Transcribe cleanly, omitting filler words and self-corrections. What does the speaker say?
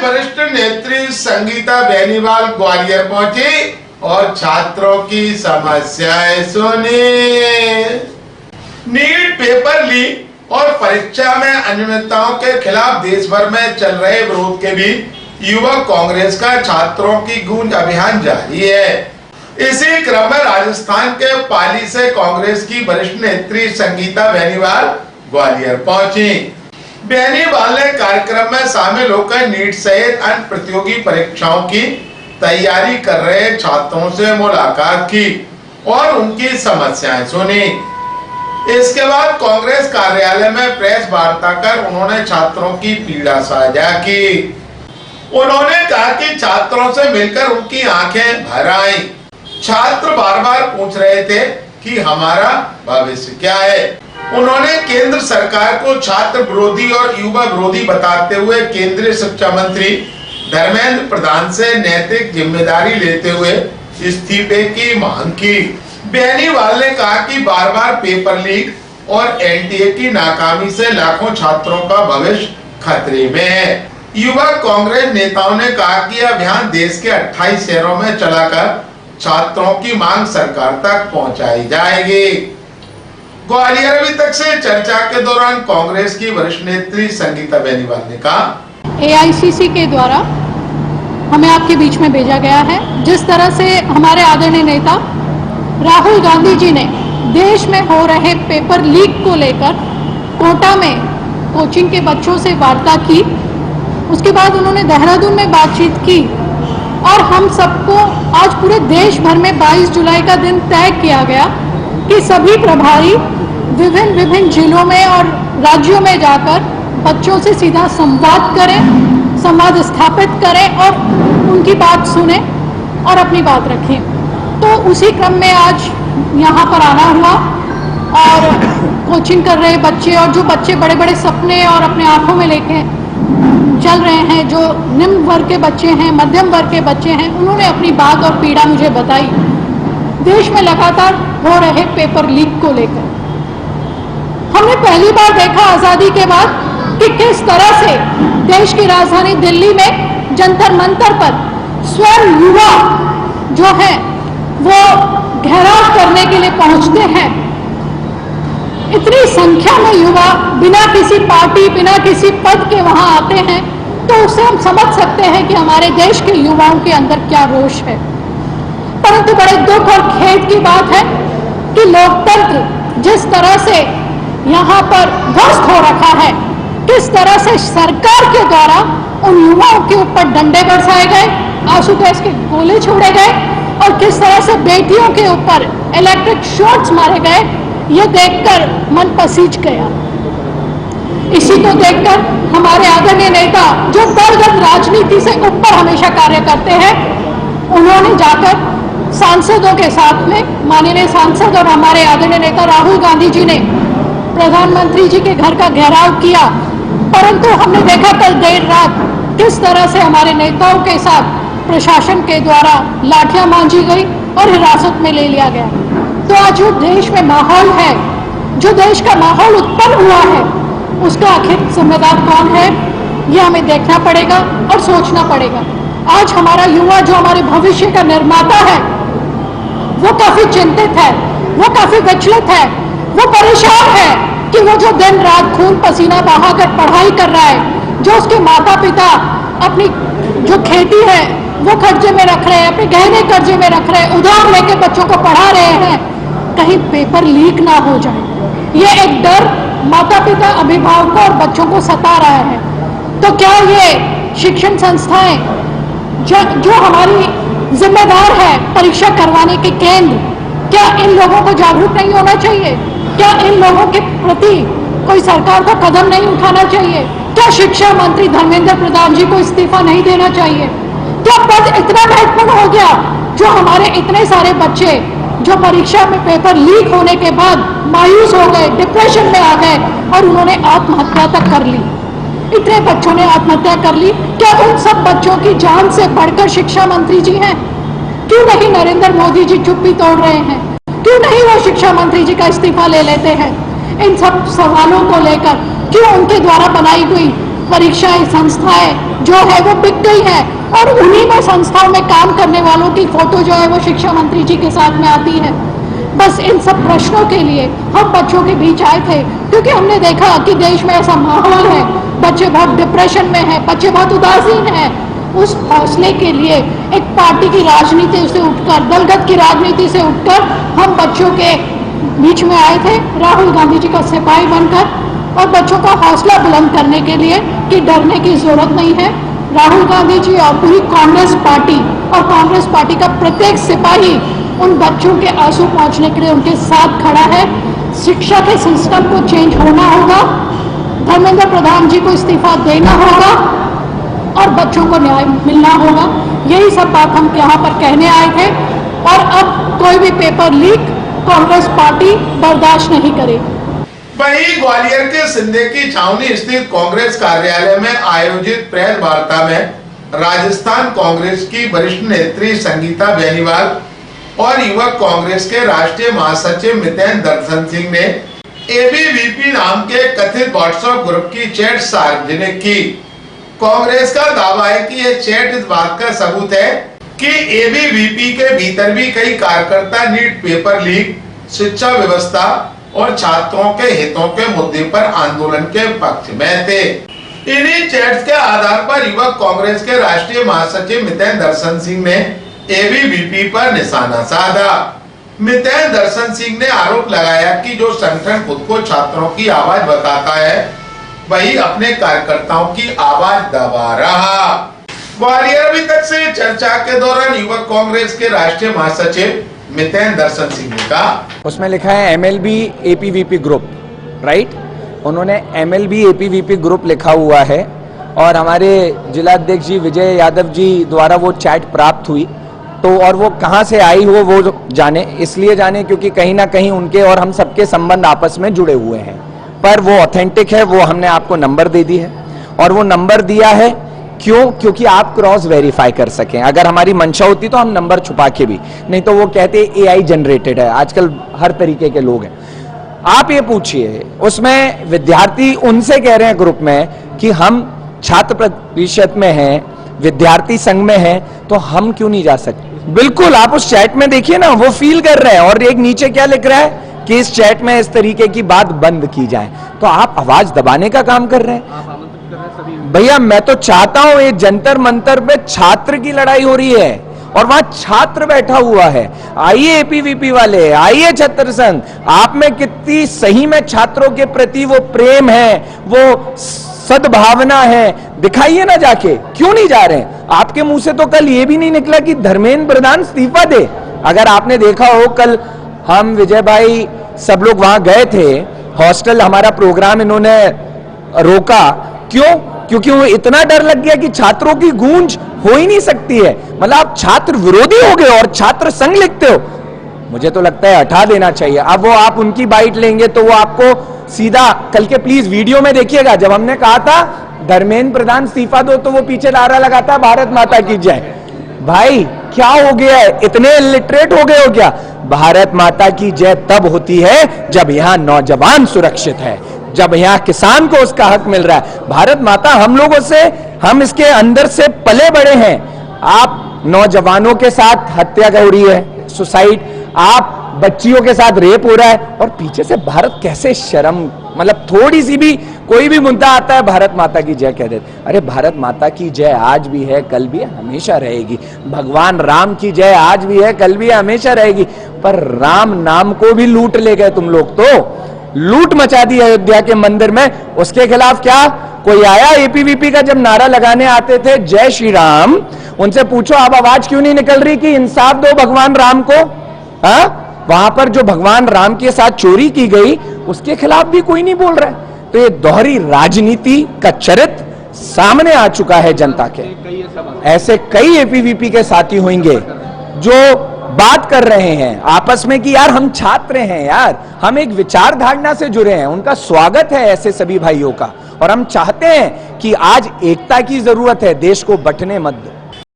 वरिष्ठ नेत्री संगीता बेनीवाल ग्वालियर पहुंची और छात्रों की समस्याएं सुनी। नीट पेपर लीक और परीक्षा में अनियमितताओं के खिलाफ देश भर में चल रहे विरोध के बीच युवा कांग्रेस का छात्रों की गूंज अभियान जारी है। इसी क्रम में राजस्थान के पाली से कांग्रेस की वरिष्ठ नेत्री संगीता बेनीवाल ग्वालियर पहुंची। बेनीवाल ने कार्यक्रम में शामिल होकर नीट सहित अन्य प्रतियोगी परीक्षाओं की तैयारी कर रहे छात्रों से मुलाकात की और उनकी समस्याएं सुनी। इसके बाद कांग्रेस कार्यालय में प्रेस वार्ता कर उन्होंने छात्रों की पीड़ा साझा की। उन्होंने कहा कि छात्रों से मिलकर उनकी आंखें भर आई। छात्र बार बार पूछ रहे थे कि हमारा भविष्य क्या है। उन्होंने केंद्र सरकार को छात्र विरोधी और युवा विरोधी बताते हुए केंद्रीय शिक्षा मंत्री धर्मेंद्र प्रधान से नैतिक जिम्मेदारी लेते हुए इस्तीफे की मांग की। बेनीवाल ने कहा कि बार बार पेपर लीक और एनटीए की नाकामी से लाखों छात्रों का भविष्य खतरे में है। युवा कांग्रेस नेताओं ने कहा कि यह अभियान देश के 28 शहरों में चलाकर छात्रों की मांग सरकार तक पहुंचाई जाएगी। ग्वालियर अभी तक से चर्चा के दौरान कांग्रेस की वरिष्ठ नेत्री संगीता बेनीवाल ने कहा, एआईसीसी के द्वारा हमें आपके बीच में भेजा गया है। जिस तरह से हमारे आदरणीय नेता राहुल गांधी जी ने देश में हो रहे पेपर लीक को लेकर कोटा में कोचिंग के बच्चों से वार्ता की, उसके बाद उन्होंने देहरादून में बातचीत की और हम सबको आज पूरे देश भर में 22 जुलाई का दिन तय किया गया कि सभी प्रभारी विभिन्न जिलों में और राज्यों में जाकर बच्चों से सीधा संवाद करें, संवाद स्थापित करें और उनकी बात सुने और अपनी बात रखें। तो उसी क्रम में आज यहाँ पर आना हुआ और कोचिंग कर रहे बच्चे और जो बच्चे बड़े बड़े सपने और अपने आंखों में लेके चल रहे हैं, जो निम्न वर्ग के बच्चे हैं, मध्यम वर्ग के बच्चे हैं, उन्होंने अपनी बात और पीड़ा मुझे बताई देश में लगातार हो रहे पेपर लीक को लेकर। हमने पहली बार देखा आजादी के बाद कि किस तरह से देश की राजधानी दिल्ली में जंतर मंतर पर स्वयं युवा जो है वो घेराव करने के लिए पहुंचते हैं। इतनी संख्या में युवा बिना किसी पार्टी, बिना किसी पद के वहां आते हैं, तो उससे हम समझ सकते हैं कि हमारे देश के युवाओं के अंदर क्या रोष है। परंतु बड़े दुख और खेद की बात है कि लोकतंत्र जिस तरह से यहाँ पर ध्वस्त हो रखा है, किस तरह से सरकार के द्वारा उन युवाओं के ऊपर डंडे बरसाए गए, आंसू गैस के गोले छोड़े गए और किस तरह से बेटियों के ऊपर इलेक्ट्रिक शॉट्स मारे गए, ये देखकर मन पसीज गया। इसी को देखकर हमारे आदरणीय नेता जो दलगत राजनीति से ऊपर हमेशा कार्य करते हैं, उन्होंने जाकर सांसदों के साथ में, माननीय सांसद और हमारे आदरणीय नेता राहुल गांधी जी ने प्रधानमंत्री जी के घर का घेराव किया। परंतु हमने देखा कल देर रात किस तरह से हमारे नेताओं के साथ प्रशासन के द्वारा लाठियां मांझी गई और हिरासत में ले लिया गया। तो आज जो देश में माहौल है, जो देश का माहौल उत्पन्न हुआ है, उसका आखिर जिम्मेदार कौन है, ये हमें देखना पड़ेगा और सोचना पड़ेगा। आज हमारा युवा जो हमारे भविष्य का निर्माता है, वो काफी चिंतित है, वो काफी विचलित है, वो परेशान है कि वो जो दिन रात खून पसीना बहाकर पढ़ाई कर रहा है, जो उसके माता पिता अपनी जो खेती है वो कर्जे में रख रहे हैं, अपने गहने कर्जे में रख रहे हैं, उधार लेके बच्चों को पढ़ा रहे हैं, कहीं पेपर लीक ना हो जाए, ये एक डर माता पिता, अभिभावकों और बच्चों को सता रहा है। तो क्या ये शिक्षण संस्थाएं जो हमारी जिम्मेदार है परीक्षा करवाने के केंद्र, क्या इन लोगों को जागरूक नहीं होना चाहिए? क्या इन लोगों के प्रति कोई सरकार को कदम नहीं उठाना चाहिए? क्या शिक्षा मंत्री धर्मेंद्र प्रधान जी को इस्तीफा नहीं देना चाहिए? क्या पद इतना महत्वपूर्ण हो गया जो हमारे इतने सारे बच्चे जो परीक्षा में पेपर लीक होने के बाद मायूस हो गए, डिप्रेशन में आ गए और उन्होंने आत्महत्या तक कर ली? इतने बच्चों ने आत्महत्या कर ली। क्या उन सब बच्चों की जान से बढ़कर शिक्षा मंत्री जी हैं? क्यों नहीं नरेंद्र मोदी जी चुप्पी तोड़ रहे हैं? क्यों नहीं वो शिक्षा मंत्री जी का इस्तीफा ले लेते हैं? इन सब सवालों को लेकर क्यों उनके द्वारा बनाई हुई परीक्षाएं, संस्थाएं जो है वो बिक गई है और उन्हीं में संस्थाओं में काम करने वालों की फोटो जो है वो शिक्षा मंत्री जी के साथ में आती है। बस इन सब प्रश्नों के लिए हम बच्चों के बीच आए थे, क्योंकि हमने देखा कि देश में ऐसा माहौल है, बच्चे बहुत डिप्रेशन में हैं, बच्चे बहुत उदासीन हैं। उस हौसले के लिए एक पार्टी की राजनीति से उठकर, दलगत की राजनीति से उठकर हम बच्चों के बीच में आए थे, राहुल गांधी जी का सिपाही बनकर, और बच्चों का हौसला बुलंद करने के लिए कि डरने की जरूरत नहीं है। राहुल गांधी जी और पूरी कांग्रेस पार्टी और कांग्रेस पार्टी का प्रत्येक सिपाही उन बच्चों के आंसू पहुंचने के लिए उनके साथ खड़ा है। शिक्षा के सिस्टम को चेंज होना होगा, धर्मेंद्र प्रधान जी को इस्तीफा देना होगा और बच्चों को न्याय मिलना होगा। यही सब बात हम यहाँ पर कहने आए थे, और अब कोई भी पेपर लीक कांग्रेस पार्टी बर्दाश्त नहीं करेगी। वहीं ग्वालियर के सिंधे की छावनी स्थित कांग्रेस कार्यालय में आयोजित प्रेस वार्ता में राजस्थान कांग्रेस की वरिष्ठ नेत्री संगीता बेनीवाल और युवक कांग्रेस के राष्ट्रीय महासचिव मितेंद्र दर्शन सिंह ने एबीवीपी नाम के कथित व्हाट्सएप ग्रुप की चैट सार्वजनिक की। कांग्रेस का दावा है कि यह चैट इस बात का सबूत है कि एबीवीपी के भीतर भी कई कार्यकर्ता नीट पेपर लीक, शिक्षा व्यवस्था और छात्रों के हितों के मुद्दे पर आंदोलन के पक्ष में थे। इन्हीं चैट्स के आधार पर युवक कांग्रेस के राष्ट्रीय महासचिव मितेंद्र दर्शन सिंह ने एबीवीपी पर निशाना साधा। मितेंद्र दर्शन सिंह ने आरोप लगाया कि जो संगठन खुद को छात्रों की आवाज बताता है, वही अपने कार्यकर्ताओं की आवाज दबा रहा। ग्वालियर अभी तक से चर्चा के दौरान युवक कांग्रेस के राष्ट्रीय महासचिव मितेंद्र दर्शन सिंह ने कहा, उसमें लिखा है एमएलबी एपीवीपी ग्रुप, राइट? उन्होंने एमएलबी एपीवीपी ग्रुप लिखा हुआ है और हमारे जिलाध्यक्ष जी विजय यादव जी द्वारा वो चैट प्राप्त हुई, तो और वो कहाँ से आई हो वो जाने, इसलिए जाने क्योंकि कहीं ना कहीं उनके और हम सबके संबंध आपस में जुड़े हुए हैं, पर वो ऑथेंटिक है। वो हमने आपको नंबर दे दी है और वो नंबर दिया है क्यों? क्योंकि आप क्रॉस वेरीफाई कर सकें। अगर हमारी मंशा होती तो हम नंबर छुपा के भी, नहीं तो वो कहते एआई जनरेटेड है, आजकल हर तरीके के लोग हैं। आप ये पूछिए, उसमें विद्यार्थी उनसे कह रहे हैं ग्रुप में कि हम छात्र परिषद में हैं, विद्यार्थी संघ में हैं, तो हम क्यों नहीं जा सकते? बिल्कुल, आप उस चैट में देखिए ना, वो फील कर रहे हैं। और एक नीचे क्या लिख रहा है कि इस चैट में इस तरीके की बात बंद की जाए, तो आप आवाज दबाने का काम कर रहे हैं। भैया मैं तो चाहता हूं, ये जंतर मंतर पे छात्र की लड़ाई हो रही है और वहां छात्र बैठा हुआ है। आइए एपीवीपी वाले, आइए छात्र संघ, आप में कितनी सही में छात्रों के प्रति वो प्रेम है, वो सद्भावना है, दिखाइए ना जाके। क्यों नहीं जा रहे हैं? आपके मुंह से तो कल ये भी नहीं निकला कि धर्मेंद्र प्रधान इस्तीफा दे। अगर आपने देखा हो, कल हम विजय भाई सब लोग वहां गए थे, हॉस्टल हमारा प्रोग्राम इन्होंने रोका। क्यों? क्योंकि वो इतना डर लग गया कि छात्रों की गूंज हो ही नहीं सकती है। मतलब आप छात्र विरोधी हो गए और छात्र संघ लिखते हो। मुझे तो लगता है हटा देना चाहिए। अब वो आप उनकी बाइट लेंगे तो वो आपको सीधा, कल के प्लीज वीडियो में देखिएगा, जब हमने कहा था धर्मेंद्र प्रधान इस्तीफा दो, तो वो पीछे नारा लगाता भारत माता की जय। भाई क्या हो गया है? इतने इलिटरेट हो गए हो क्या? भारत माता की जय तब होती है जब यहां नौजवान सुरक्षित है, जब यहां किसान को उसका हक मिल रहा है। भारत माता हम लोगों से, हम इसके अंदर से पले बड़े हैं। आप नौजवानों के साथ हत्या हो रही है, सुसाइड, आप बच्चियों के साथ रेप हो रहा है, और पीछे से भारत कैसे शर्म, मतलब थोड़ी सी भी कोई भी मुद्दा आता है भारत माता की जय कह देते। अरे भारत माता की जय आज भी है, कल भी है, हमेशा रहेगी। भगवान राम की जय आज भी है, कल भी है, हमेशा रहेगी। पर राम नाम को भी लूट ले गए तुम लोग, तो लूट मचा दी अयोध्या के मंदिर में। उसके खिलाफ क्या कोई आया? एपीवीपी का जब नारा लगाने आते थे जय श्री राम, उनसे पूछो आप आवाज क्यों नहीं निकल रही कि इंसाफ दो भगवान राम को? हाँ, वहां पर जो भगवान राम के साथ चोरी की गई उसके खिलाफ भी कोई नहीं बोल रहा है। तो ये दोहरी राजनीति का चरित्र सामने आ चुका है जनता के। ऐसे कई एपीवीपी के साथी होंगे जो बात कर रहे हैं आपस में कि यार हम छात्र हैं, यार हम एक विचारधारणा से जुड़े हैं। उनका स्वागत है ऐसे सभी भाइयों का, और हम चाहते हैं कि आज एकता की जरूरत है, देश को बंटने मत दो।